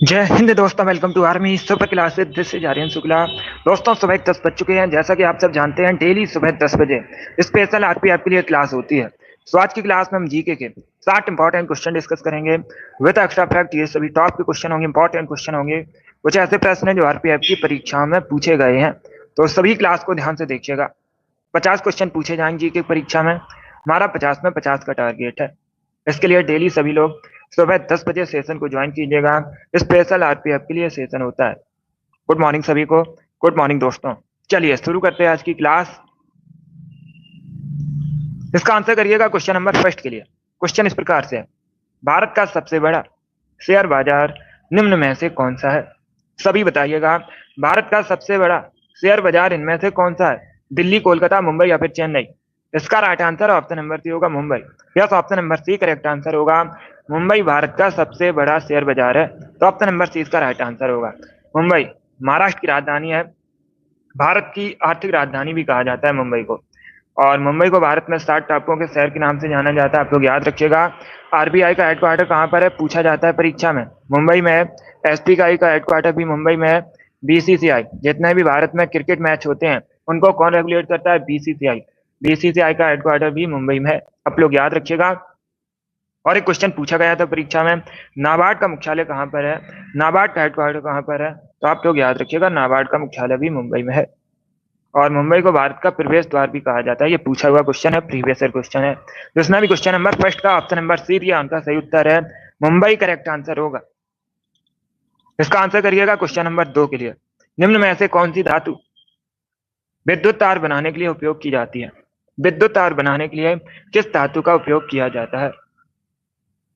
जय हिंद दोस्तों, welcome to army super classes. This is Aryan Shukla. दोस्तों, सुबह 10 बज चुके हैं। जैसा कि आप सब जानते हैं, डेली सुबह 10 बजे स्पेशल आरपीएफ के लिए क्लास होती है। तो आज की क्लास में हम जीके के 60 इंपॉर्टेंट क्वेश्चन डिस्कस करेंगे विद एक्स्ट्रा फैक्ट। ये सभी टॉप के क्वेश्चन होंगे, इंपॉर्टेंट क्वेश्चन होंगे, कुछ ऐसे प्रश्न हैं जो आरपीएफ की परीक्षाओं में पूछे गए हैं। तो सभी क्लास को ध्यान से देखिएगा। 50 क्वेश्चन पूछे जाएंगे जीके परीक्षा में। हमारा 50 में 50 का टारगेट है। इसके लिए डेली सभी लोग सुबह 10 बजे सेशन को ज्वाइन कीजिएगा। स्पेशल आरपीएफ के लिए सेशन होता है। गुड मॉर्निंग सभी को। गुड मॉर्निंग दोस्तों। चलिए शुरू करते हैं आज की क्लास। इसका आंसर करिएगा क्वेश्चन नंबर फर्स्ट के लिए। क्वेश्चन इस प्रकार से है, भारत का सबसे बड़ा शेयर बाजार निम्न में से कौन सा है? सभी बताइएगा, भारत का सबसे बड़ा शेयर बाजार इनमें से कौन सा है? दिल्ली, कोलकाता, मुंबई या फिर चेन्नई? इसका right answer option number C होगा, Mumbai. Yes, option number C correct answer होगा। मुंबई भारत का सबसे बड़ा शेयर बाजार है, तो ऑप्शन नंबर सी इसका राइट आंसर होगा। मुंबई महाराष्ट्र की राजधानी है। भारत की आर्थिक राजधानी भी कहा जाता है मुंबई को। और मुंबई को भारत में 7 टापुओं के शहर के नाम से जाना जाता है। आप लोग याद रखिएगा। आरबीआई का हेडक्वार्टर कहाँ पर है, पूछा जाता है परीक्षा में। मुंबई में है। एसबीआई का हेडक्वार्टर भी मुंबई में है। बीसीसीआई, जितने भी भारत में क्रिकेट मैच होते हैं उनको कौन रेगुलेट करता है? बीसीसीआई। बीसीसीआई का हेडक्वार्टर भी मुंबई में है। आप लोग याद रखिएगा। और एक क्वेश्चन पूछा गया था परीक्षा में, नाबार्ड का मुख्यालय कहाँ पर है? नाबार्ड का हेडक्वार्टर कहाँ पर है? तो आप लोग याद रखिएगा, नाबार्ड का मुख्यालय भी मुंबई में है। और मुंबई को भारत का प्रवेश द्वार भी कहा जाता है। ये पूछा हुआ क्वेश्चन है, प्रीवियस ईयर क्वेश्चन है। जिसमें भी क्वेश्चन नंबर फर्स्ट का ऑप्शन नंबर सी दिया, उनका सही उत्तर है मुंबई, करेक्ट आंसर होगा। इसका आंसर करिएगा क्वेश्चन नंबर 2 के लिए। निम्न में से कौन सी धातु विद्युत तार बनाने के लिए उपयोग की जाती है? विद्युत तार बनाने के लिए किस धातु का उपयोग किया जाता है?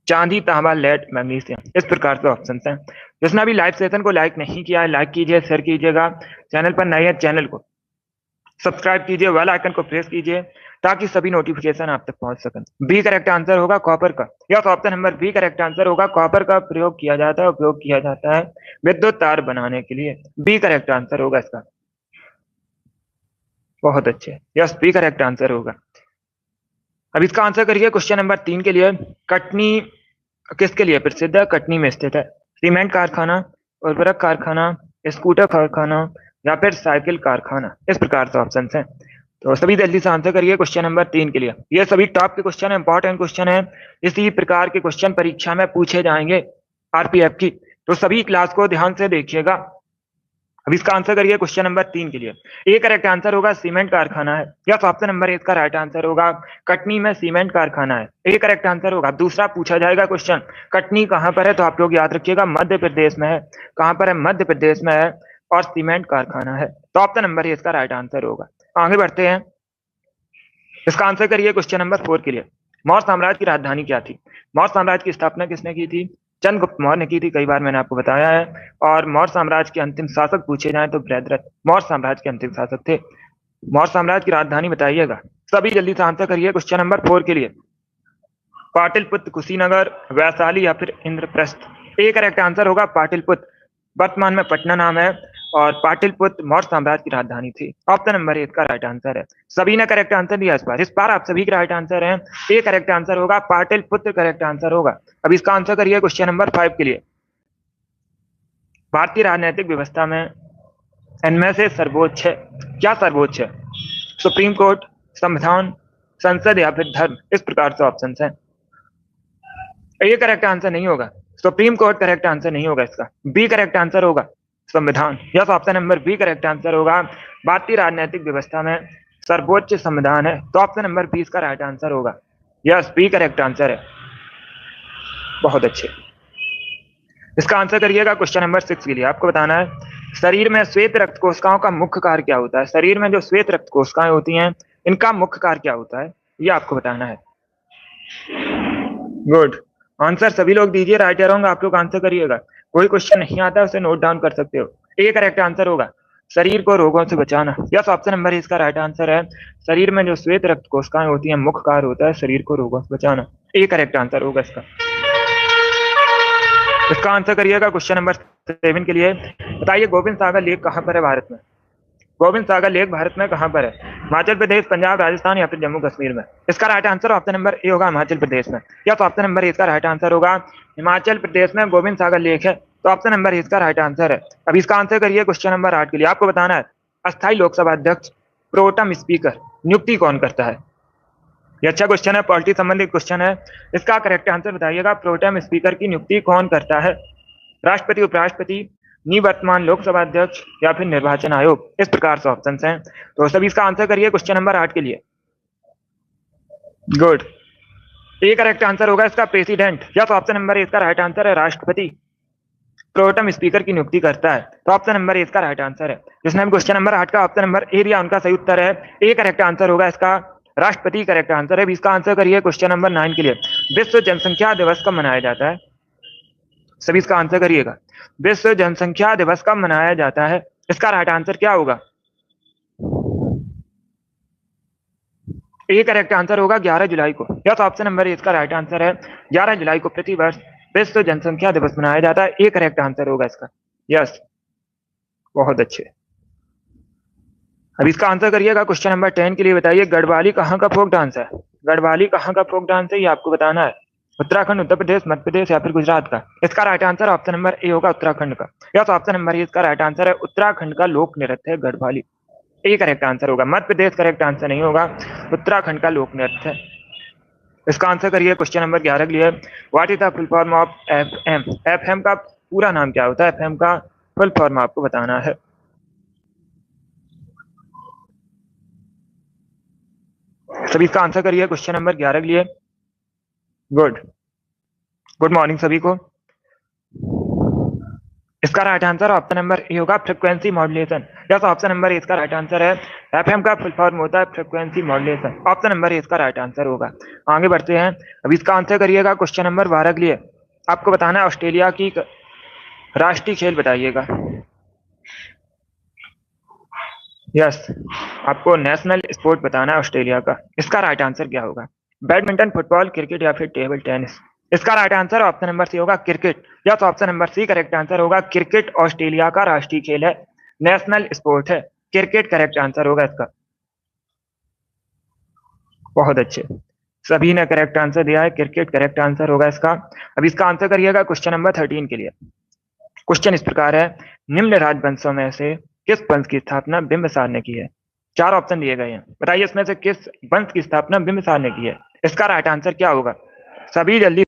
चांदी, तांबा, लेड, मैग्नीशियम। इस प्रकार से ऑप्शन हैं। जिसने अभी लाइव सेशन को लाइक नहीं किया है, लाइक कीजिए, शेयर कीजिएगा। चैनल पर नए हैं, चैनल को सब्सक्राइब कीजिए, बेल आइकन को प्रेस कीजिए ताकि सभी नोटिफिकेशन आप तक पहुंच सकें। बी करेक्ट आंसर होगा कॉपर का। Yes, option number B correct answer होगा। कॉपर का प्रयोग किया जाता है, उपयोग किया जाता है विद्युत तार बनाने के लिए। बी करेक्ट आंसर होगा इसका। बहुत अच्छे, यस, बी करेक्ट आंसर होगा। अब इसका आंसर करिए क्वेश्चन नंबर 3 के लिए। कटनी किसके लिए प्रसिद्ध है? कटनी में स्थित है सीमेंट कारखाना, उर्वरक कारखाना, स्कूटर कारखाना या फिर साइकिल कारखाना? इस प्रकार से ऑप्शन हैं। तो सभी जल्दी से आंसर करिए क्वेश्चन नंबर 3 के लिए। ये सभी टॉप के क्वेश्चन है, इंपॉर्टेंट क्वेश्चन है। इसी प्रकार के क्वेश्चन परीक्षा में पूछे जाएंगे आरपीएफ की। तो सभी क्लास को ध्यान से देखिएगा। अब इसका आंसर करिए क्वेश्चन नंबर 3 के लिए। ए करेक्ट आंसर होगा सीमेंट कारखाना है। यस, ऑप्शन नंबर ए इसका राइट आंसर होगा। कटनी में सीमेंट कारखाना है, ए करेक्ट आंसर होगा। दूसरा पूछा जाएगा क्वेश्चन, कटनी कहां पर है? तो आप लोग याद रखिएगा, मध्य प्रदेश में है। कहां पर है? मध्य प्रदेश में है। और सीमेंट कारखाना है, तो ऑप्शन नंबर ए इसका राइट आंसर होगा। आगे बढ़ते हैं। इसका आंसर करिए क्वेश्चन नंबर 4 के लिए। मौर्य साम्राज्य की राजधानी क्या थी? मौर्य साम्राज्य की स्थापना किसने की थी? चंद्रगुप्त मौर्य ने की थी, कई बार मैंने आपको बताया है। और मौर्य साम्राज्य के अंतिम शासक पूछे जाए तो बृहद्रथ मौर्य साम्राज्य के अंतिम शासक थे। मौर्य साम्राज्य की राजधानी बताइएगा। सभी जल्दी से आंसर करिए क्वेश्चन नंबर 4 के लिए। पाटलिपुत्र, कुशीनगर, वैशाली या फिर इंद्रप्रस्थ? ए करेक्ट आंसर होगा पाटलिपुत्र। वर्तमान में पटना नाम है। और पाटलिपुत्र मौर्य साम्राज्य की राजधानी थी। ऑप्शन नंबर ए का राइट आंसर है। सभी ने करेक्ट आंसर दिया इस बार आप सभी के राइट आंसर हैं। ए करेक्ट आंसर होगा, पाटलिपुत्र करेक्ट आंसर होगा। अब इसका आंसर करिए क्वेश्चन नंबर 5 के लिए। भारतीय राजनीतिक व्यवस्था में इनमें से सर्वोच्च है, क्या सर्वोच्च है? सुप्रीम कोर्ट, संविधान, संसद या फिर धर्म? इस प्रकार से ऑप्शन हैं। ये करेक्ट आंसर नहीं होगा। सुप्रीम कोर्ट करेक्ट आंसर नहीं होगा इसका। बी करेक्ट आंसर होगा, संविधान। Yes, option number B correct answer होगा। भारतीय राजनीतिक व्यवस्था में सर्वोच्च संविधान है, तो ऑप्शन नंबर 20 का राइट आंसर होगा। यस, बी करेक्ट आंसर है। बहुत अच्छे। इसका आंसर करिएगा क्वेश्चन नंबर 6 के लिए। आपको बताना है शरीर में श्वेत रक्त कोशिकाओं का मुख्य कार्य क्या होता है? शरीर में जो श्वेत रक्त कोशिकाएं होती हैं, इनका मुख्य कार्य क्या होता है, ये आपको बताना है। गुड आंसर सभी लोग दीजिए, राइट या रॉन्ग आप लोग आंसर करिएगा। कोई क्वेश्चन नहीं आता है उसे नोट डाउन कर सकते हो। ए करेक्ट आंसर होगा, शरीर को रोगों से बचाना। यस, ऑप्शन नंबर इसका राइट आंसर है। शरीर में जो श्वेत रक्त कोशिकाएं होती हैं, मुख्य कार्य होता है शरीर को रोगों से बचाना। ए करेक्ट आंसर होगा इसका। इसका आंसर करिएगा क्वेश्चन नंबर 7 के लिए। बताइए गोविंद सागर लेक कहां पर है भारत में? गोविंद सागर लेक भारत में कहां पर है? हिमाचल प्रदेश, पंजाब, राजस्थान या फिर जम्मू कश्मीर में? इसका right answer option number A होगा, हिमाचल प्रदेश में। या तो ऑप्शन नंबर ए इसका राइट आंसर होगा, हिमाचल प्रदेश में गोविंद सागर लेक है, तो ऑप्शन नंबर ए इसका राइट आंसर है। अब इसका आंसर करिए क्वेश्चन नंबर 8 के लिए। आपको बताना है अस्थायी लोकसभा अध्यक्ष प्रोटम स्पीकर नियुक्ति कौन करता है। ये अच्छा क्वेश्चन है, पॉलिटी संबंधित क्वेश्चन है। इसका करेक्ट आंसर बताइएगा, प्रोटेम स्पीकर की नियुक्ति कौन करता है। राष्ट्रपति, उपराष्ट्रपति, निवर्तमान लोकसभा अध्यक्ष या फिर निर्वाचन आयोग। इस प्रकार से ऑप्शन हैं, तो सभी इसका आंसर करिए क्वेश्चन नंबर 8 के लिए। गुड। ए करेक्ट आंसर होगा इसका प्रेसिडेंट, या तो ऑप्शन नंबर ए इसका राइट आंसर है। राष्ट्रपति प्रोटेम स्पीकर की नियुक्ति करता है, तो ऑप्शन नंबर ए इसका राइट आंसर है। जिसने हम क्वेश्चन नंबर 8 का ऑप्शन नंबर ए दिया उनका सही उत्तर है। ए करेक्ट आंसर होगा इसका राष्ट्रपति करेक्ट आंसर है। इसका आंसर करिए क्वेश्चन नंबर 9 के लिए। विश्व जनसंख्या दिवस कब मनाया जाता है। सभी इसका आंसर करिएगा। विश्व जनसंख्या दिवस कब मनाया जाता है, इसका राइट आंसर क्या होगा। ए करेक्ट आंसर होगा 11 जुलाई को, या तो ऑप्शन नंबर ए इसका राइट आंसर है। 11 जुलाई को प्रतिवर्ष विश्व जनसंख्या दिवस मनाया जाता है। ए करेक्ट आंसर होगा इसका। यस, बहुत अच्छे। अब इसका आंसर करिएगा क्वेश्चन नंबर 10 के लिए। बताइए गढ़वाली कहाँ का फोक डांस है। गढ़वाली कहाँ का फोक डांस है, ये आपको बताना है। उत्तराखंड, उत्तर प्रदेश, मध्य प्रदेश या फिर गुजरात का। इसका right answer option number A होगा उत्तराखंड का, या तो ऑप्शन नंबर ए इसका राइट आंसर है। उत्तराखंड का लोक नृत्य है गढ़वाली। ए करेक्ट आंसर होगा। मध्य प्रदेश करेक्ट आंसर नहीं होगा, उत्तराखंड का लोक नृत्य है। इसका आंसर करिए क्वेश्चन नंबर 11 के लिए। What is the full form of FM. FM का पूरा नाम क्या होता है, एफएम का फुल फॉर्म आपको बताना है। सभी इसका आंसर करिए क्वेश्चन नंबर 11 के लिए। गुड, गुड मॉर्निंग सभी को। इसका right answer option number A होगा फ्रीक्वेंसी मॉड्यूलेशन, या तो ऑप्शन नंबर ए इसका राइट आंसर है। एफएम का फुल फॉर्म होता है frequency modulation. Option number A इसका राइट आंसर होगा। आगे बढ़ते हैं। अब इसका आंसर करिएगा क्वेश्चन नंबर 12 के लिए। आपको बताना है ऑस्ट्रेलिया की राष्ट्रीय खेल बताइएगा। यस, आपको नेशनल स्पोर्ट बताना है ऑस्ट्रेलिया का। इसका राइट आंसर क्या होगा। बैडमिंटन, फुटबॉल, क्रिकेट या फिर टेबल टेनिस। इसका right answer option number C होगा क्रिकेट, या तो option number C correct answer होगा। क्रिकेट ऑस्ट्रेलिया का राष्ट्रीय खेल है, नेशनल स्पोर्ट है। क्रिकेट करेक्ट आंसर होगा इसका। बहुत अच्छे, सभी ने करेक्ट आंसर दिया है। क्रिकेट करेक्ट आंसर होगा इसका। अब इसका आंसर करिएगा क्वेश्चन नंबर 13 के लिए। क्वेश्चन इस प्रकार है, निम्न राजवंशों में से किस वंश की स्थापना बिंबिसार ने की है। 4 ऑप्शन दिए गए हैं, बताइए इसमें से किस वंश की स्थापना बिंबिसार ने की है। इसका राइट आंसर क्या होगा। सभी जल्दी।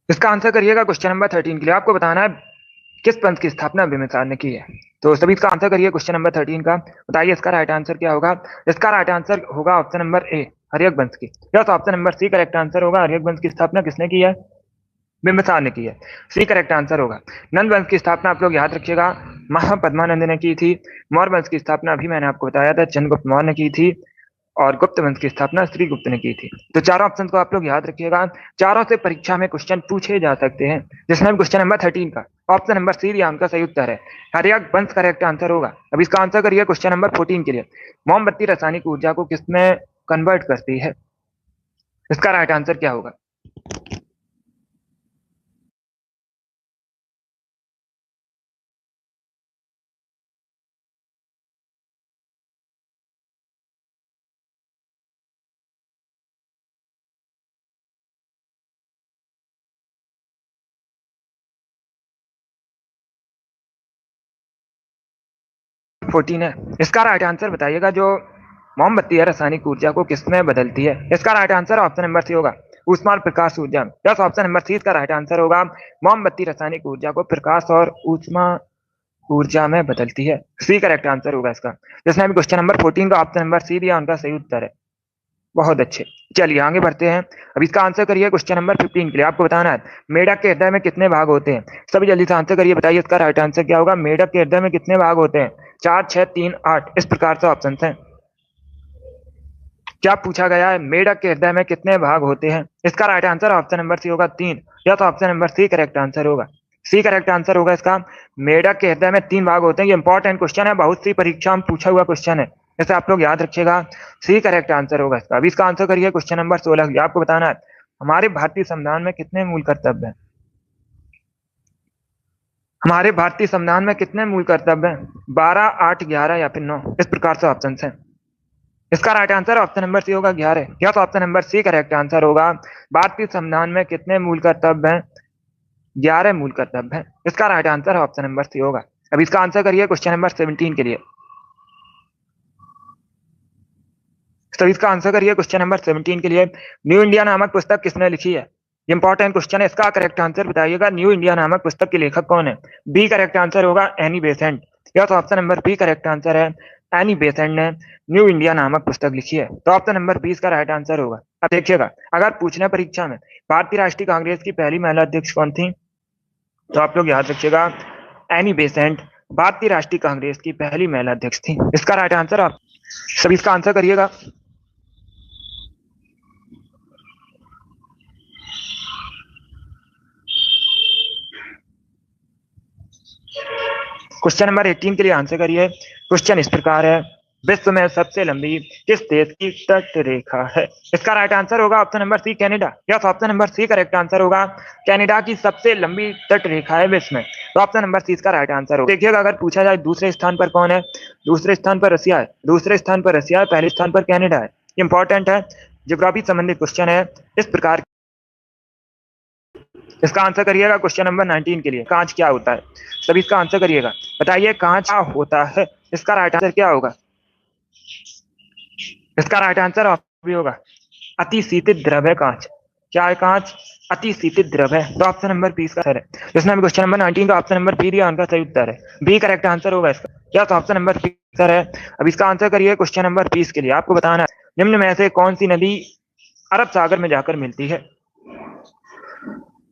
इसका आंसर करिएगा क्वेश्चन नंबर 13 के लिए। आपको बताना है किस पंथ की स्थापना बिंबिसार ने की है। तो सभी इसका आंसर करिए क्वेश्चन नंबर 13 का। बताइए इसका राइट आंसर क्या होगा। इसका राइट आंसर होगा ऑप्शन नंबर ए, हर्यक वंश की, या तो option number C correct answer होगा। हर्यक वंश की स्थापना किसने की है, बिंबिसार ने की है। सी करेक्ट आंसर होगा। नंद वंश की स्थापना आप लोग याद रखिएगा, महापद्मानंद ने की थी। मौर्य वंश की स्थापना अभी मैंने आपको बताया था, चंद्रगुप्त मौर्य ने की थी। और गुप्त वंश की स्थापना श्रीगुप्त ने की थी। तो चारों ऑप्शन को आप लोग याद रखिएगा, चारों से परीक्षा में क्वेश्चन पूछे जा सकते हैं। जिसमें क्वेश्चन नंबर 13 का ऑप्शन नंबर सी दिया उनका सही उत्तर है। हर्यक वंश करेक्ट आंसर होगा। अब इसका आंसर करिए क्वेश्चन नंबर 14 के लिए। मोमबत्ती रासायनिक ऊर्जा को किसमें कन्वर्ट करती है। इसका राइट आंसर क्या होगा। फोर्टीन है। इसका राइट आंसर बताइएगा, जो मोमबत्ती है रासायनिक ऊर्जा को किसमें बदलती है। इसका right answer option number C होगा, ऊष्मा और प्रकाश ऊर्जा। यस, ऑप्शन नंबर सी इसका राइट आंसर होगा। मोमबत्ती रासायनिक ऊर्जा को प्रकाश और ऊष्मा ऊर्जा में बदलती है। सी करेक्ट आंसर होगा इसका। जिसने अभी क्वेश्चन नंबर 14 का ऑप्शन नंबर सी दिया उनका सही उत्तर है। बहुत अच्छे, चलिए आगे बढ़ते हैं। अब इसका आंसर करिए क्वेश्चन नंबर 15 के लिए। आपको बताना है मेढक के हृदय में कितने भाग होते हैं। सभी जल्दी से आंसर करिए, बताइए इसका राइट आंसर क्या होगा। मेढक के हृदय में कितने भाग होते हैं। 4, 6, 3, 8, इस प्रकार से ऑप्शन हैं। क्या पूछा गया है, मेढक के हृदय में कितने भाग होते हैं। इसका right answer option number C होगा 3, या तो option number C correct answer होगा। सी करेक्ट आंसर होगा इसका। मेढक के हृदय में 3 भाग होते हैं। ये इंपॉर्टेंट क्वेश्चन है, बहुत सी परीक्षा में पूछा हुआ क्वेश्चन है, इसे आप लोग याद रखिएगा। सी करेक्ट आंसर होगा इसका। अभी इसका आंसर करिए क्वेश्चन नंबर 16। आपको बताना है हमारे भारतीय संविधान में कितने मूल कर्तव्य हैं। हमारे भारतीय संविधान में कितने मूल कर्तव्य हैं? 12, 8, 11 या फिर 9? इस प्रकार से ऑप्शन है। इसका right answer option number C होगा 11। या तो option number C correct answer होगा। भारतीय संविधान में कितने मूल कर्तव्य हैं? 11 मूल कर्तव्य हैं। इसका right answer option number C होगा। अब इसका आंसर करिए क्वेश्चन नंबर 17 के लिए। तो इसका आंसर करिए क्वेश्चन नंबर 17 के लिए। न्यू इंडिया नामक पुस्तक किसने लिखी है? इंपॉर्टेंट क्वेश्चन है, इसका करेक्ट आंसर बताइएगा। न्यू इंडिया नामक पुस्तक के लेखक कौन है? बी करेक्ट आंसर होगा एनी बेसेंट। या तो option number B correct answer है। एनी बेसेंट ने न्यू इंडिया नामक पुस्तक लिखी है, तो ऑप्शन नंबर 20 का राइट आंसर होगा। अब देखिएगा, अगर पूछना परीक्षा में भारतीय राष्ट्रीय कांग्रेस की पहली महिला अध्यक्ष कौन थी, तो आप लोग याद रखिएगा एनी बेसेंट भारतीय राष्ट्रीय कांग्रेस की पहली महिला अध्यक्ष थी। इसका राइट आंसर आप सभी इसका आंसर करिएगा। क्वेश्चन नंबर 18 के लिए आंसर करिए। क्वेश्चन इस प्रकार है, विश्व में सबसे लंबी किस देश की तट रेखा है? इसका राइट आंसर होगा ऑप्शन नंबर सी कनाडा। या तो option number C correct answer होगा। कनाडा की सबसे लंबी तट रेखा है विश्व में, तो ऑप्शन नंबर सी इसका राइट आंसर होगा। देखिएगा, अगर पूछा जाए दूसरे स्थान पर कौन है, दूसरे स्थान पर रसिया है, दूसरे स्थान पर रसिया है, पहले स्थान पर कनाडा है। इंपॉर्टेंट है, ज्योग्राफी संबंधित क्वेश्चन है इस प्रकार। इसका आंसर करिएगा क्वेश्चन नंबर 19 के लिए। कांच क्या होता है? सभी इसका आंसर करिएगा, बताइए कांच क्या होता है? इसका राइट आंसर क्या होगा? इसका राइट आंसर भी होगा अति शीतित द्रव है कांच। क्या है कांच? अति शीतित द्रव है, तो ऑप्शन नंबर बी इसका आंसर है। जिसने भी क्वेश्चन नंबर 19 का ऑप्शन नंबर बी दिया उनका सही उत्तर है। बी करेक्ट आंसर होगा इसका। क्या तो ऑप्शन नंबर बी आंसर है। अब इसका आंसर करिए क्वेश्चन नंबर 20 के लिए। आपको बताना है निम्न में से कौन सी नदी अरब सागर में जाकर मिलती है?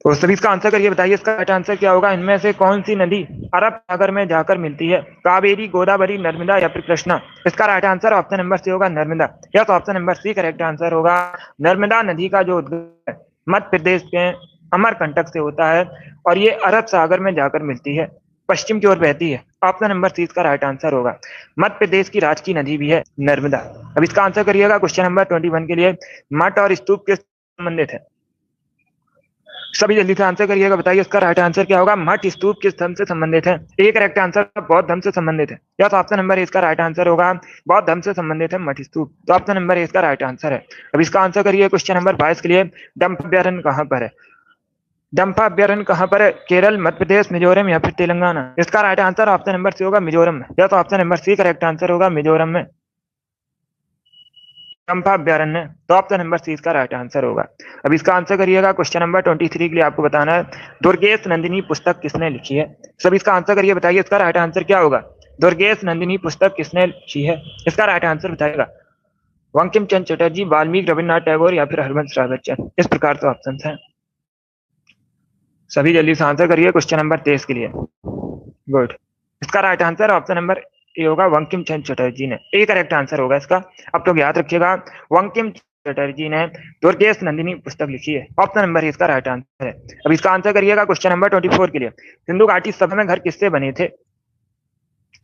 तो सभी इसका आंसर करिए, बताइए इसका राइट आंसर क्या होगा। इनमें से कौन सी नदी अरब सागर में जाकर मिलती है? कावेरी, गोदावरी, नर्मदा या फिर कृष्णा? इसका right answer option number C होगा नर्मदा। या तो option number C correct answer होगा। नर्मदा नदी का जो उद्गम है मध्य प्रदेश के अमरकंटक से होता है और ये अरब सागर में जाकर मिलती है, पश्चिम की ओर बहती है। ऑप्शन नंबर सी इसका राइट आंसर होगा। मध्य प्रदेश की राजकीय नदी भी है नर्मदा। अब इसका आंसर करिएगा क्वेश्चन नंबर 21 के लिए। मठ और स्तूप किस संबंधित है? सभी जल्दी से आंसर करिएगा, बताइए इसका राइट आंसर क्या होगा। मठ स्तूप किस धर्म से संबंधित है? ए करेक्ट आंसर बौद्ध धर्म से संबंधित है। या तो ऑप्शन नंबर ए इसका राइट आंसर होगा। बौद्ध धर्म से संबंधित है मठ स्तूप, तो ऑप्शन नंबर ए इसका राइट आंसर है। अब इसका आंसर करिए क्वेश्चन नंबर 22 के लिए। डंप अभ्यारण्य कहाँ पर है? डंपा अभ्यारण्य कहाँ पर है? केरल, मध्य प्रदेश, मिजोरम या फिर तेलंगाना? इसका right answer option number C होगा मिजोरम में। या तो option number C correct answer होगा मिजोरम में चंपा अभ्यारण्य, तो ऑप्शन नंबर सी इसका राइट आंसर होगा। अब इसका आंसर करिएगा क्वेश्चन नंबर 23 के लिए। आपको बताना है दुर्गेश नंदिनी पुस्तक किसने लिखी है? सब इसका आंसर करिए, बताइए इसका राइट आंसर क्या होगा। दुर्गेश नंदिनी पुस्तक किसने लिखी है? इसका राइट आंसर बताइएगा। बंकिम चंद्र चटर्जी, वाल्मीकि, रविन्द्रनाथ टैगोर या फिर हरवंश राय बच्चन? इस प्रकार से ऑप्शन है। सभी जल्दी से आंसर करिए क्वेश्चन नंबर 23 के लिए। गुड, इसका right answer option number A होगा, बंकिम चंद्र चटर्जी ने। ए करेक्ट आंसर होगा इसका। अब तो याद रखिएगा, बंकिम चटर्जी ने दुर्गेश नंदिनी पुस्तक लिखी है। ऑप्शन नंबर इसका राइट आंसर है। अब इसका आंसर करिएगा क्वेश्चन नंबर 24 के लिए। सिंधु घाटी सभा में घर किससे बने थे?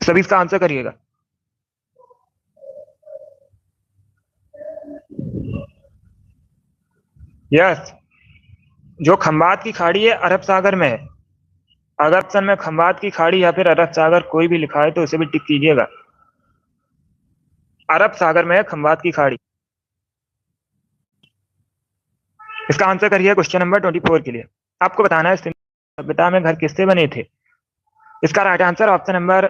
सभी इसका आंसर करिएगा। यस, जो खंबात की खाड़ी है अरब सागर में है। अगर ऑप्शन में खंबात की खाड़ी या फिर अरब सागर कोई भी लिखा है तो उसे भी टिक कीजिएगा। अरब सागर में है खंबात की खाड़ी। इसका आंसर करिए क्वेश्चन नंबर 24 के लिए। आपको बताना है सिंधु सभ्यता में घर किससे बने थे? इसका right answer option number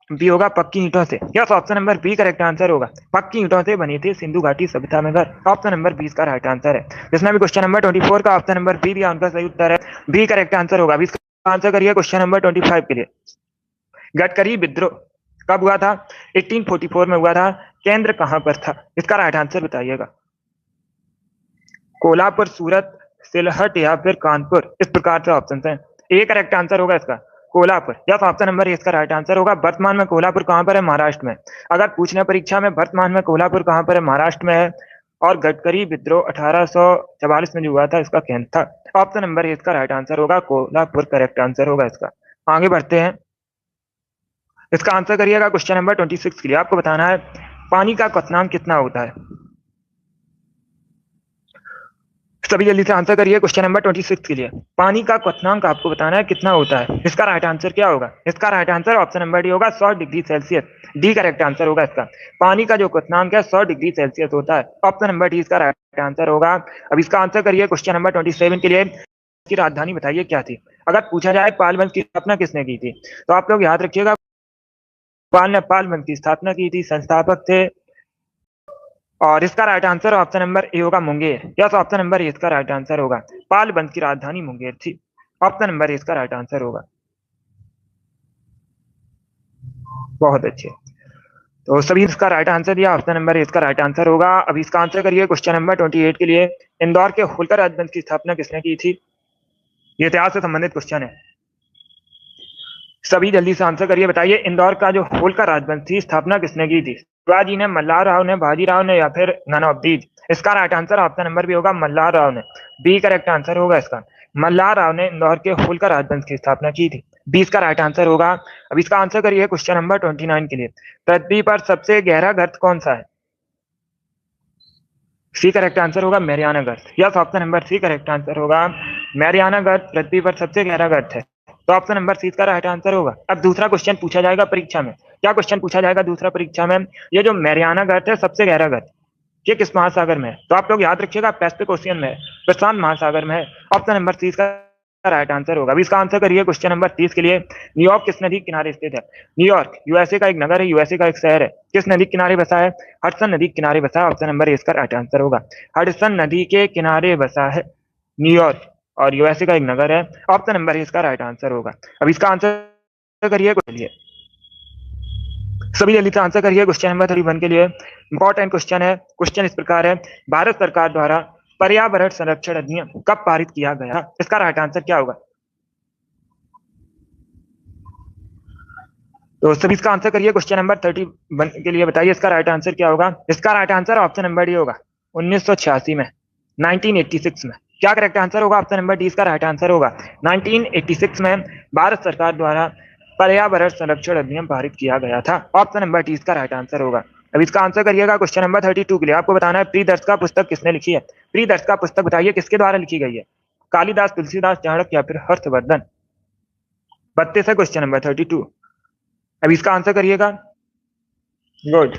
B होगा, पक्की ईंटों से। Yes, option number B correct answer होगा। पक्की ईंटों से बनी थी सिंधु घाटी सभ्यता में घर। ऑप्शन नंबर 20 का राइट आंसर है। जिसने भी क्वेश्चन नंबर 24 का ऑप्शन नंबर बी दिया उनका सही उत्तर है। बी करेक्ट आंसर होगा। इसका आंसर करिए क्वेश्चन नंबर 25 के लिए। गडकरी विद्रोह कब हुआ था? 1844 में हुआ था। केंद्र कहां पर था? इसका राइट आंसर बताइएगा। कोल्हापुर, सूरत, सिलहट या फिर कानपुर? इस प्रकार से ऑप्शन है। ए करेक्ट आंसर होगा इसका कोल्हापुर। या तो ऑप्शन नंबर इसका राइट आंसर होगा। वर्तमान में कोल्हापुर कहां पर है? महाराष्ट्र में। अगर पूछना परीक्षा में वर्तमान में कोल्हापुर कहां पर है? महाराष्ट्र में है, और गडकरी विद्रोह 1844 में जो हुआ था इसका केंद्र था। ऑप्शन नंबर इसका राइट आंसर होगा कोल्हापुर, करेक्ट आंसर होगा इसका। आगे बढ़ते हैं, इसका आंसर करिएगा क्वेश्चन नंबर 26 के लिए। आपको बताना है पानी का क्वथनांक कितना होता है। सभी जल्दी से आंसर करिए क्वेश्चन नंबर 26 के लिए। पानी का क्वथनांक आपको बताना है कितना होता है। इसका राइट आंसर क्या होगा? इसका right answer option number D होगा 100 degree Celsius. D correct answer होगा इसका। पानी का जो क्वथनांक है 100 डिग्री सेल्सियस होता है। ऑप्शन नंबर डी इसका राइट आंसर होगा। अब इसका आंसर करिए क्वेश्चन नंबर 27 के लिए। की राजधानी बताइए क्या थी। अगर पूछा जाए पालवंश की स्थापना किसने की थी, तो आप लोग याद रखिएगा पाल ने पालवंश की स्थापना की थी, संस्थापक थे। और इसका right answer option number A होगा Munger. Yes, option number A इसका राइट आंसर होगा। पालवंश की राजधानी मुंगेर थी। ऑप्शन नंबर ए इसका राइट आंसर होगा। बहुत अच्छे, तो सभी इसका राइट आंसर दिया। ऑप्शन नंबर ए इसका राइट आंसर होगा। अभी इसका आंसर करिए क्वेश्चन नंबर 28 के लिए। इंदौर के होलकर राजवंश की स्थापना किसने की थी? ये इतिहास से संबंधित क्वेश्चन है। सभी जल्दी से आंसर करिए, बताइए इंदौर का जो होलकर राजवंश थी स्थापना किसने की थी? शिवाजी ने, मल्हार राव ने, बाजीराव ने, या फिर नन ऑफ दीज? इसका right answer option number B होगा मल्हार राव ने। बी करेक्ट आंसर होगा इसका। मल्हार राव ने इंदौर के होलकर राजवंश की स्थापना की थी। 20 का राइट आंसर होगा। अब इसका आंसर करिए क्वेश्चन नंबर 29 के लिए। पृथ्वी पर सबसे गहरा गर्त कौन सा है? सी करेक्ट आंसर होगा मैरियाना गर्त। Yes, option number C correct answer होगा। मैरियाना गर्त पृथ्वी पर सबसे गहरा गर्त है, तो ऑप्शन नंबर सी का राइट आंसर होगा। अब दूसरा क्वेश्चन पूछा जाएगा परीक्षा में। क्या क्वेश्चन पूछा जाएगा दूसरा परीक्षा में? ये जो मैरियाना गर्त है सबसे गहरा गर्त, ये किस महासागर में है? तो आप लोग याद रखिएगा पैसिफिक ओशियन में है, प्रशांत महासागर में है। ऑप्शन नंबर सी का राइट आंसर होगा। अभी इसका आंसर करिए क्वेश्चन नंबर 30 के लिए। न्यूयॉर्क किस नदी के किनारे स्थित है? न्यूयॉर्क यूएसए का एक नगर है, यूएसए का एक शहर है। किस नदी के किनारे बसा है? हडसन नदी के किनारे बसा है। ऑप्शन नंबर ए इसका राइट आंसर होगा। हडसन नदी के किनारे बसा है न्यूयॉर्क, और यूएसए का एक नगर है। ऑप्शन नंबर ए इसका राइट आंसर होगा। अब इसका आंसर करिए, सभी जल्दी से आंसर करिए क्वेश्चन नंबर 31 के लिए। इंपॉर्टेंट क्वेश्चन है। क्वेश्चन इस प्रकार है, भारत सरकार द्वारा पर्यावरण संरक्षण अधिनियम कब पारित किया गया? इसका राइट आंसर क्या होगा? तो सभी इसका आंसर करिए क्वेश्चन नंबर 31 के लिए। बताइए इसका राइट आंसर क्या होगा? इसका right answer option number D होगा 1986 में, 1986 में। क्या करेक्ट आंसर होगा? ऑप्शन नंबर डी इसका राइट आंसर होगा। 1986 में भारत सरकार द्वारा पर्यावरण संरक्षण अधिनियम पारित किया गया था। ऑप्शन नंबर डी इसका राइट आंसर होगा। अब इसका आंसर करिएगा क्वेश्चन नंबर 32 के लिए। आपको बताना है प्रियदर्शिका पुस्तक किसने लिखी है? प्रियदर्शिका पुस्तक बताइए किसके द्वारा लिखी गई है? कालिदास, तुलसीदास, चाणक्य, या फिर हर्षवर्धन? 32 है क्वेश्चन नंबर 32। अब इसका आंसर करिएगा। गुड,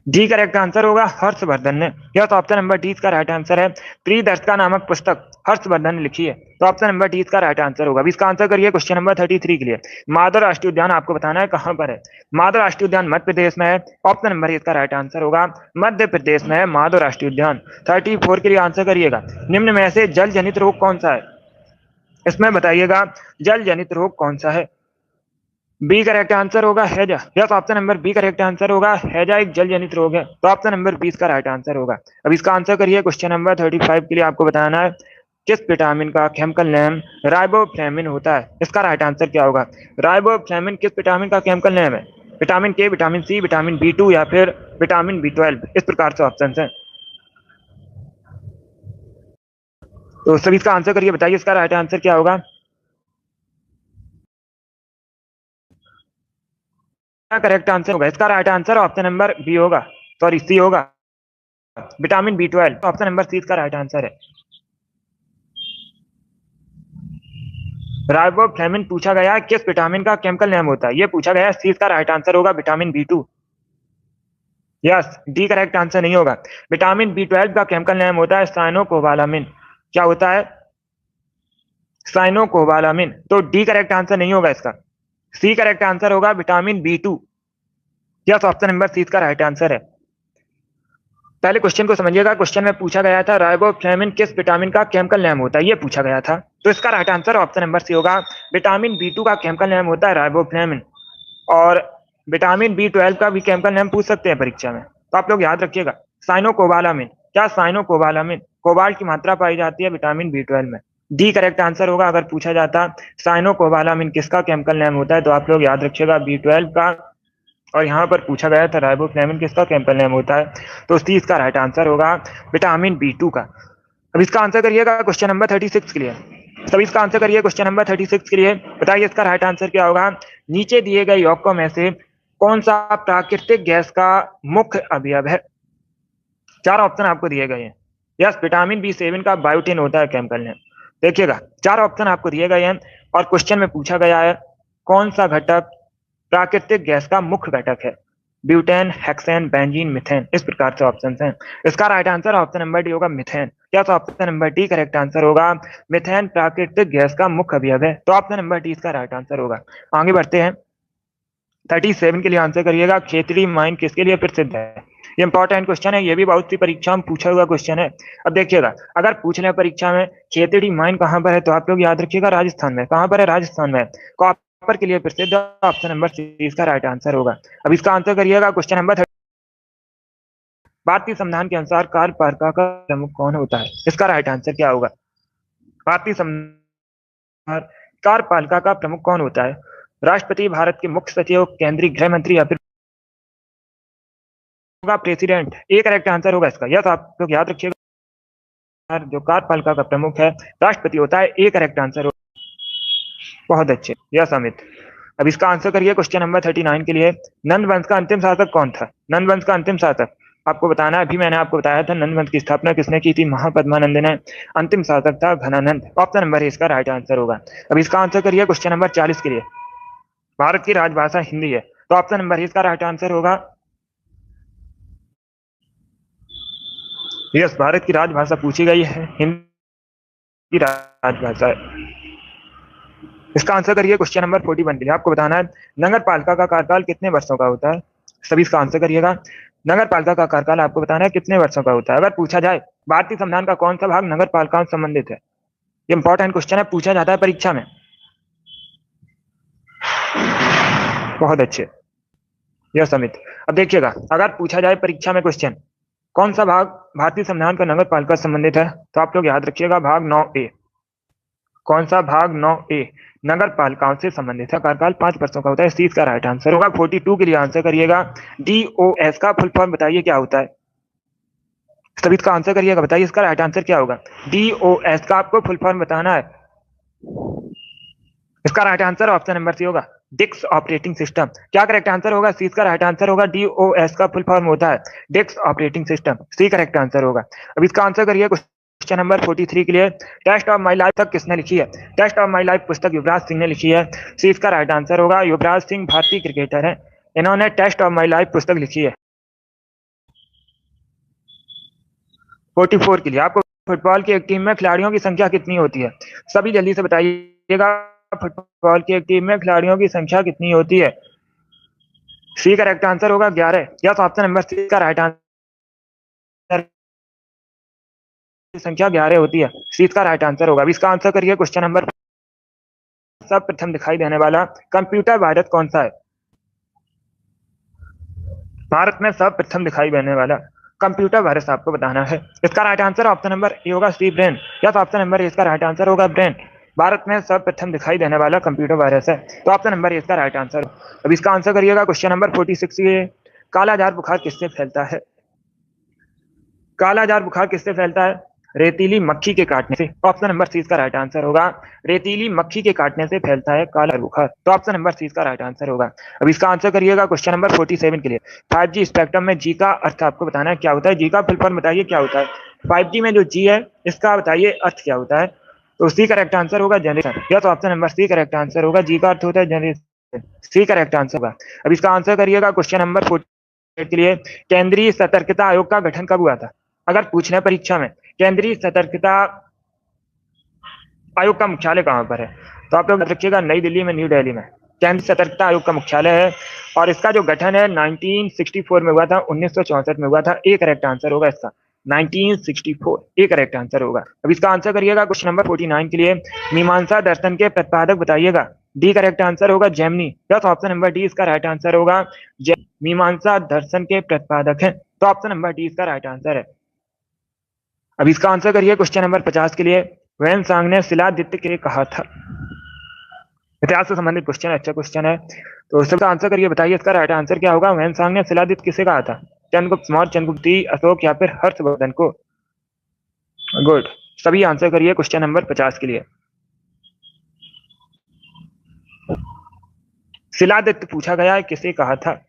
डी करेक्ट आंसर होगा हर्षवर्धन ने। यह तो ऑप्शन नंबर डी इसका राइट आंसर है। प्रियदर्शिका नामक पुस्तक हर्षवर्धन ने लिखी है, तो ऑप्शन नंबर डी इसका राइट आंसर होगा। अब इसका आंसर करिए क्वेश्चन नंबर 33 के लिए। माधव राष्ट्रीय उद्यान आपको बताना है कहां पर है। माधव राष्ट्रीय उद्यान मध्य प्रदेश में है। ऑप्शन नंबर इसका राइट आंसर होगा। मध्य प्रदेश में है माधव राष्ट्रीय उद्यान। 34 के लिए आंसर करिएगा। निम्न में से जल जनित रोग कौन सा है? इसमें बताइएगा जल जनित रोग कौन सा है। बी करेक्ट आंसर होगा हैजा। Yes, option number B correct answer होगा। हैजा एक जल जनित रोग है, तो ऑप्शन नंबर 20 का राइट आंसर होगा। अब इसका आंसर करिए क्वेश्चन नंबर 35 के लिए। आपको बताना है किस विटामिन का केमिकल नेम राइबोफ्लेविन होता है? इसका राइट आंसर क्या होगा? राइबोफ्लेविन किस विटामिन का केमिकल नेम है? विटामिन के, विटामिन सी, विटामिन B2, या फिर विटामिन B12? इस प्रकार से ऑप्शन है, तो सभी इसका आंसर करिए। बताइए इसका राइट आंसर क्या होगा? करेक्ट आंसर होगा। इसका right answer option number B होगा, सॉरी सी होगा, vitamin B12। Option number C इसका राइट आंसर है। राइबोफ्लेविन पूछा गया किस विटामिन का केमिकल नेम होता है? ये पूछा गया। सी इसका राइट आंसर होगा vitamin B2। Yes, D correct answer नहीं होगा। विटामिन B12 का केमिकल नेम होता है साइनोकोबालामिन। क्या होता है? साइनोकोबालामिन। तो डी करेक्ट आंसर नहीं होगा इसका। सी करेक्ट आंसर होगा vitamin B2। Yes, option number C इसका राइट आंसर है। पहले क्वेश्चन को समझिएगा। क्वेश्चन में पूछा गया था राइबोफ्लेविन किस विटामिन का केमिकल नेम होता है, ये पूछा गया था, तो इसका right answer option number C होगा। विटामिन B2 का केमिकल नेम होता है राइबोफ्लेविन। और विटामिन B12 का भी केमिकल नेम पूछ सकते हैं परीक्षा में, तो आप लोग याद रखिएगा साइनोकोबालामिन। क्या साइनोकोबालामिन? कोबाल्ट की मात्रा पाई जाती है विटामिन B12 में। डी करेक्ट आंसर होगा। अगर पूछा जाता साइनोकोबालामिन किसका केमिकल नेम होता है, तो आप लोग याद रखिएगा B12 का और यहाँ पर पूछा गया था राइबोफ्लेविन किसका केमिकल नेम होता है, तो सी इसका राइट आंसर होगा विटामिन B2 का। अब इसका आंसर करिएगा क्वेश्चन नंबर 36 के लिए। तब इसका आंसर करिए क्वेश्चन नंबर 36 के लिए। बताइए इसका राइट आंसर क्या होगा। नीचे दिए गए यौगिकों में से कौन सा प्राकृतिक गैस का मुख्य अवयव है। चार ऑप्शन आपको दिए गए हैं। यस, विटामिन B7 का बायोटिन होता है केमिकल नेम। देखिएगा, चार ऑप्शन आपको दिए गए हैं और क्वेश्चन में पूछा गया है कौन सा घटक प्राकृतिक गैस का मुख्य घटक है। ब्यूटेन, हेक्सेन, बेंजीन, मिथेन, इस प्रकार से ऑप्शन हैं। इसका right answer option number D होगा मिथेन। क्या तो option number D correct answer होगा। मिथेन प्राकृतिक गैस का मुख्य अवयव है, तो ऑप्शन नंबर डी इसका राइट आंसर होगा। आगे बढ़ते हैं। 37 के लिए आंसर करिएगा। खेतड़ी माइन किसके लिए प्रसिद्ध है। ये इंपॉर्टेंट क्वेश्चन है, ये भी बहुत सी परीक्षा में पूछा हुआ क्वेश्चन है। अब देखिएगा, अगर पूछ ले परीक्षा में खेतड़ी माइन कहाँ पर है, तो आप लोग याद रखिएगा राजस्थान में। कहाँ पर है, राजस्थान में। कॉपर के लिए प्रसिद्ध, ऑप्शन नंबर सी इसका राइट आंसर होगा। अब इसका आंसर करिएगा क्वेश्चन नंबर 30। भारतीय संविधान के अनुसार कार्यपालिका का प्रमुख कौन होता है। इसका राइट आंसर क्या होगा। भारतीय संविधान कार्यपालिका का प्रमुख कौन होता है। राष्ट्रपति, भारत के मुख्य सचिव, केंद्रीय गृह मंत्री या फिर होगा प्रेसिडेंट। एक करेक्ट आंसर होगा इसका। यस, आप लोग याद रखिएगा जो कार्यपालिका का प्रमुख है राष्ट्रपति होता है। एक करेक्ट आंसर होगा। बहुत अच्छे, यस अमित। अब इसका आंसर करिए क्वेश्चन नंबर 39 के लिए। नंद वंश का अंतिम शासक कौन था। नंद वंश का अंतिम शासक आपको बताना है। अभी मैंने आपको बताया था नंद वंश की स्थापना किसने की थी, महापद्मानंद ने। अंतिम शासक था घनानंद। ऑप्शन नंबर ए इसका राइट आंसर होगा। अब इसका आंसर करिए क्वेश्चन नंबर 40 के लिए। भारत की राजभाषा हिंदी है, तो ऑप्शन नंबर इसका राइट आंसर होगा। यस, भारत की राजभाषा पूछी गई है, हिंदी राजभाषा है। इसका आंसर करिए क्वेश्चन नंबर 41 के लिए। आपको बताना है नगर पालिका का कार्यकाल कितने वर्षों का होता है। सभी इसका आंसर करिएगा। नगर पालिका का कार्यकाल आपको बताना है कितने वर्षों का होता है। अगर पूछा जाए भारतीय संविधान का कौन सा भाग नगर पालिकाओं से संबंधित है, ये इंपॉर्टेंट क्वेश्चन है, पूछा जाता है परीक्षा में। बहुत अच्छे, यस अमित। अब देखिएगा, अगर पूछा जाए परीक्षा में क्वेश्चन कौन सा भाग भारतीय संविधान का नगर पालिका से संबंधित है, तो आप लोग याद रखिएगा भाग 9A। कौन सा भाग 9A नगर पालिकाओं से संबंधित है। कार्यकाल 5 वर्षों का होता है। सी इसका राइट आंसर होगा। 42 के लिए आंसर करिएगा। DOS का फुल फॉर्म बताइए क्या होता है। सभी इसका आंसर करिएगा, बताइए इसका राइट आंसर क्या होगा। DOS का आपको फुल फॉर्म बताना है। इसका right answer option number C होगा, डिस्क ऑपरेटिंग सिस्टम। क्या करेक्ट आंसर होगा। सी इसका राइट आंसर होगा। DOS का फुल फॉर्म होता है disk operating system. C correct answer होगा। अब इसका आंसर करिए क्वेश्चन नंबर 43 के लिए। टेस्ट ऑफ माई लाइफ तक किसने लिखी है। टेस्ट ऑफ माई लाइफ पुस्तक युवराज सिंह ने लिखी है। सी इसका राइट आंसर होगा। युवराज सिंह भारतीय क्रिकेटर है, इन्होंने टेस्ट ऑफ माई लाइफ पुस्तक लिखी है। 44 के लिए आपको फुटबॉल की एक टीम में खिलाड़ियों की संख्या कितनी होती है। सभी जल्दी से बताइएगा, फुटबॉल की एक टीम में खिलाड़ियों की संख्या कितनी होती है। सी करेक्ट आंसर होगा 11। यस, ऑप्शन नंबर सी का राइट आंसर संख्या 11 होती है। सी का राइट आंसर होगा। अब इसका आंसर करिए क्वेश्चन नंबर। सब प्रथम दिखाई देने वाला कंप्यूटर वायरस कौन सा है। भारत में सब प्रथम दिखाई देने वाला कंप्यूटर वायरस आपको बताना है। इसका right answer option number A होगा, C brain. Yes, option number A इसका राइट आंसर होगा ब्रेन। भारत में सब प्रथम दिखाई देने वाला कंप्यूटर वायरस है, तो ऑप्शन नंबर ए इसका राइट आंसर। अब इसका आंसर करिएगा क्वेश्चन नंबर 46 ये। कालाजार बुखार किससे फैलता है। कालाजार बुखार किससे फैलता है। रेतीली मक्खी के काटने से। ऑप्शन नंबर सी इसका राइट आंसर होगा। रेतीली मक्खी के काटने से फैलता है काला बुखार, तो ऑप्शन नंबर सी इसका राइट आंसर होगा। अब इसका आंसर करिएगा क्वेश्चन नंबर 47 के लिए। 5G स्पेक्ट्रम में जी का अर्थ आपको बताना है क्या होता है। जी का फुल फॉर्म बताइए क्या होता है। 5G में जो जी है इसका बताइए अर्थ क्या होता है, तो सी करेक्ट आंसर होगा जनरेशन। या तो option number C correct answer होगा। जी का अर्थ होता है जनरेशन, सी करेक्ट आंसर होगा। अब इसका आंसर करिएगा क्वेश्चन नंबर 48 के लिए। केंद्रीय सतर्कता आयोग का गठन कब हुआ था। अगर पूछना है परीक्षा में केंद्रीय सतर्कता आयोग का मुख्यालय कहां पर है, तो आप लोग रखिएगा नई दिल्ली में, न्यू दिल्ली में केंद्रीय सतर्कता आयोग का मुख्यालय है। और इसका जो गठन है 1964 में हुआ था, 1964 में हुआ था। एक करेक्ट आंसर होगा इसका 1964। एक करेक्ट आंसर होगा। अब इसका आंसर करिएगा क्वेश्चन नंबर 49 के लिए। मीमांसा दर्शन के प्रतिपादक बताइएगा। डी करेक्ट आंसर होगा Jaimini. Yes, option number D इसका राइट आंसर होगा। मीमांसा दर्शन के प्रतिपादक है, तो ऑप्शन नंबर डी इसका राइट आंसर है। अब इसका आंसर करिए क्वेश्चन नंबर 50 के लिए। वैन सांग ने शिलादित्य के लिए कहा था। इतिहास से संबंधित क्वेश्चन है, अच्छा क्वेश्चन है। तो सबका आंसर करिए, बताइए इसका राइट आंसर क्या होगा। वैनसांग ने शिलादित किसे कहा था? चंद्रगुप्त मौर्य, चंद्रगुप्त अशोक या फिर हर्षवर्धन को? गुड। सभी आंसर करिए क्वेश्चन नंबर 50 के लिए। शिलादित्य पूछा गया है, किसे कहा था?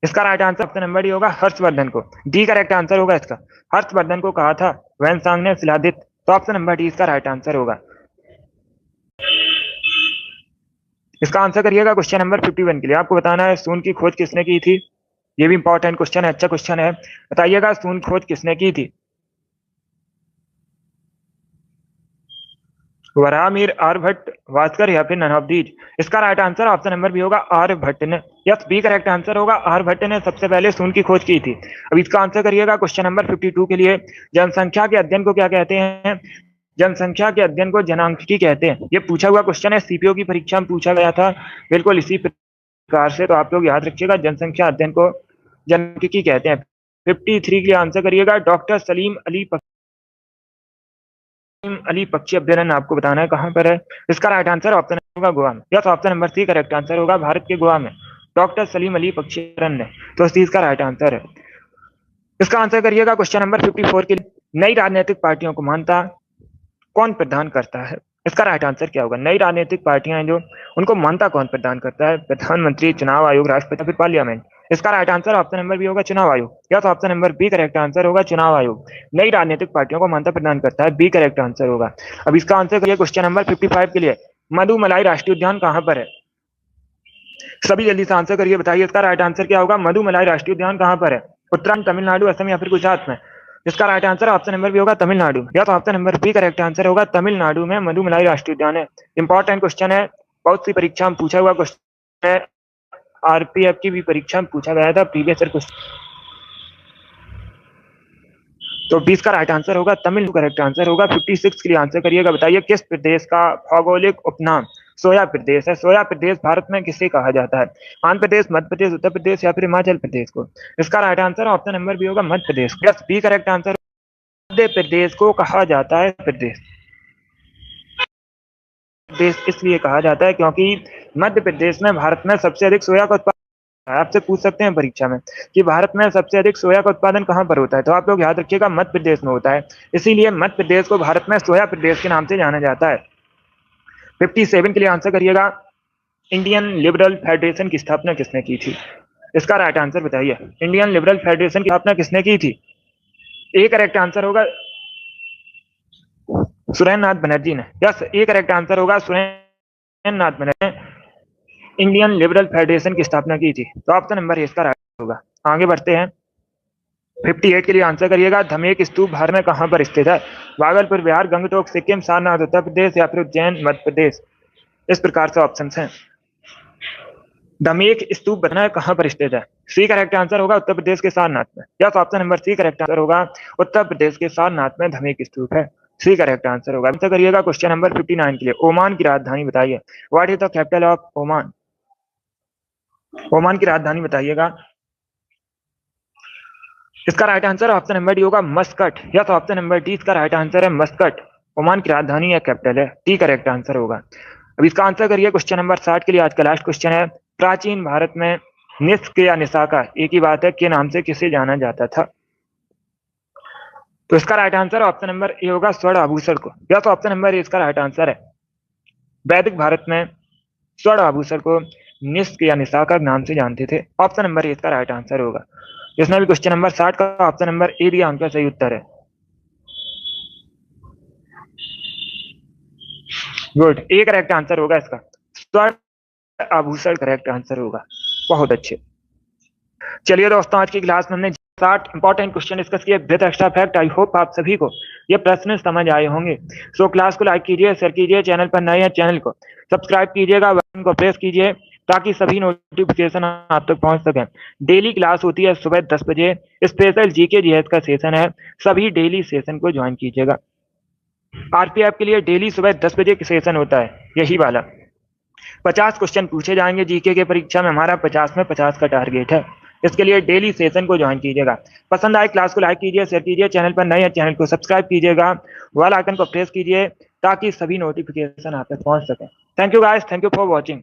इसका right answer option number D होगा, हर्षवर्धन को। डी करेक्ट आंसर होगा इसका, हर्षवर्धन को कहा था वैनसांग ने शिलादित्य। तो ऑप्शन नंबर डी इसका राइट आंसर होगा। इसका आंसर करिएगा क्वेश्चन नंबर 51 के लिए। आपको बताना है सून की खोज किसने की थी। ये भी इंपॉर्टेंट क्वेश्चन है, अच्छा क्वेश्चन है। बताइएगा सून खोज किसने की थी? वराहमिहिर, आर्यभट्ट, भास्कर या फिर नन ऑफ दीज? इसका right answer option number B होगा, आर्यभट्ट ने। यस, बी करेक्ट आंसर होगा, आर्यभट्ट ने सबसे पहले सून की खोज की थी। अब इसका आंसर करिएगा क्वेश्चन नंबर 52 के लिए। जनसंख्या के अध्ययन को क्या कहते हैं? जनसंख्या के अध्ययन को जनांकिकी कहते हैं। ये पूछा हुआ क्वेश्चन है, सीपीओ की परीक्षा में पूछा गया था, बिल्कुल इसी प्रकार से। तो आप लोग याद रखिएगा, जनसंख्या अध्ययन को जनांकिकी कहते हैं। 53 के लिए आंसर करिएगा, डॉक्टर सलीम अली पक्षी अभ्यारण्य आपको बताना है कहां पर है। इसका राइट आंसर ऑप्शन होगा गोवा में। Yes, option number C correct answer होगा, भारत के गोवा में डॉक्टर सलीम अली पक्षी अभ्यारण्य। तो सी इसका राइट आंसर है। इसका आंसर करिएगा क्वेश्चन नंबर 54 के लिए। नई राजनीतिक पार्टियों को मानता कौन प्रदान करता है? इसका राइट आंसर क्या होगा? नई राजनीतिक पार्टियां हैं जो, उनको मानता कौन प्रदान करता है? प्रधानमंत्री, चुनाव आयोग, राष्ट्रपति, फिर पार्लियामेंट? इसका right answer option number B होगा, चुनाव आयोग। या तो option number B correct answer होगा, चुनाव आयोग नई राजनीतिक पार्टियों को मान्यता प्रदान करता है, बी करेक्ट आंसर होगा। अब इसका आंसर करिए क्वेश्चन नंबर 55 के लिए। मधुमलाई राष्ट्रीय उद्यान कहां पर है? सभी जल्दी से आंसर करिए, बताइए इसका राइट आंसर क्या होगा। मधुमलाई राष्ट्रीय उद्यान कहां पर है? उत्तराखंड, तमिलनाडु, असम या फिर गुजरात में? इसका right answer option number B होगा, तमिलनाडु। या तो option number B correct answer होगा, तमिलनाडु में मधुमलाई राष्ट्रीय उद्यान है। इंपॉर्टेंट क्वेश्चन है, बहुत सी परीक्षा में पूछा हुआ क्वेश्चन है, आरपीएफ की भी परीक्षा में पूछा गया था प्रीवियस ईयर क्वेश्चन। तो 20 का राइट आंसर होगा तमिल, करेक्ट आंसर होगा। 56 के लिए आंसर करिएगा, बताइए किस प्रदेश का भौगोलिक उपनाम सोया प्रदेश है? सोया प्रदेश भारत में किसे कहा जाता है? आंध्र प्रदेश, मध्य प्रदेश, उत्तर प्रदेश या फिर हिमाचल प्रदेश को? इसका right answer option number B होगा, Madhya Pradesh. Yes, B correct answer. Madhya Pradesh को कहा जाता है प्रदेश, देश इसलिए कहा जाता है क्योंकि मध्य प्रदेश में भारत में सबसे अधिक सोया का उत्पादन। आपसे पूछ सकते हैं परीक्षा में कि भारत में सबसे अधिक सोया का उत्पादन कहां पर होता है, तो आप लोग याद रखिएगा मध्य प्रदेश में होता है, इसीलिए मध्य प्रदेश को भारत में सोया प्रदेश के नाम से जाना जाता है। 57 के लिए आंसर करिएगा, इंडियन लिबरल फेडरेशन की स्थापना किसने की थी? इसका राइट आंसर बताइए, इंडियन लिबरल फेडरेशन की स्थापना किसने की थी? ए करेक्ट आंसर होगा, सुरेंद्र नाथ बनर्जी ने। यस, ए करेक्ट आंसर होगा, सुरेंद्र नाथ बनर्जी ने इंडियन लिबरल फेडरेशन की स्थापना की थी। तो ऑप्शन नंबर इसका राइट होगा। आगे बढ़ते हैं, 58 के लिए आंसर करिएगा, धमेक स्तूप भारत में कहां पर स्थित है? भागलपुर, बिहार, गंगटोक, सिक्किम, सारनाथ उत्तर प्रदेश या फिर उज्जैन मध्य प्रदेश? इस प्रकार से ऑप्शन हैं। धमेक स्तूप बताना है कहां पर स्थित है। सी करेक्ट आंसर होगा, उत्तर प्रदेश के सारनाथ में। Yes, option number C correct answer होगा, उत्तर प्रदेश के सारनाथ में धमेक स्तूप है। सी करेक्ट आंसर होगा। आंसर करिएगा क्वेश्चन नंबर 59 के लिए। ओमान की राजधानी बताइए, what is the capital of Oman? Oman की राजधानी बताइएगा। इसका right answer option number D होगा, मस्कट। या तो ऑप्शन नंबर डी इसका राइट आंसर है, मस्कट ओमान की राजधानी या कैपिटल है। टी करेक्ट आंसर होगा। अब इसका आंसर करिए क्वेश्चन नंबर 60 के लिए। आज का लास्ट क्वेश्चन है, प्राचीन भारत में निष्क या निशाका एक ही बात है के नाम से किसे जाना जाता था? तो इसका right answer option number A होगा, स्वर्ण आभूषण को। या तो ऑप्शन नंबर ए इसका राइट आंसर है। वैदिक भारत में स्वर्ण आभूषण को निष्क या निशाका नाम से जानते थे। ऑप्शन नंबर ए इसका राइट आंसर होगा। इसमें भी क्वेश्चन नंबर 60 का ऑप्शन नंबर ए दिया आंसर सही उत्तर है। गुड, ए करेक्ट आंसर होगा इसका, स्वर्ण आभूषण करेक्ट आंसर होगा। बहुत अच्छे। चलिए दोस्तों, आज की क्लास में हमने 60 इंपॉर्टेंट क्वेश्चन डिस्कस किए with extra fact. I hope आप सभी को ये प्रश्न समझ आए होंगे। सो क्लास को लाइक कीजिए, शेयर कीजिए, चैनल पर नए हैं चैनल को सब्सक्राइब कीजिएगा, बटन को प्रेस कीजिए ताकि सभी नोटिफिकेशन आप तक पहुंच सके। डेली क्लास होती है सुबह 10 बजे, स्पेशल जीके जीएस का सेशन है, सभी डेली सेशन को ज्वाइन कीजिएगा। आरपीएफ के लिए डेली सुबह 10 बजे सेशन होता है, यही वाला। 50 क्वेश्चन पूछे जाएंगे जीके के परीक्षा में, हमारा 50 में 50 का टारगेट है। इसके लिए डेली सेशन को ज्वाइन कीजिएगा। पसंद आए क्लास को लाइक कीजिए, शेयर कीजिए, चैनल पर नए हैं चैनल को सब्सक्राइब कीजिएगा, बेल आइकन को प्रेस कीजिए ताकि सभी नोटिफिकेशन आप तक पहुंच सके। Thank you guys, thank you for watching.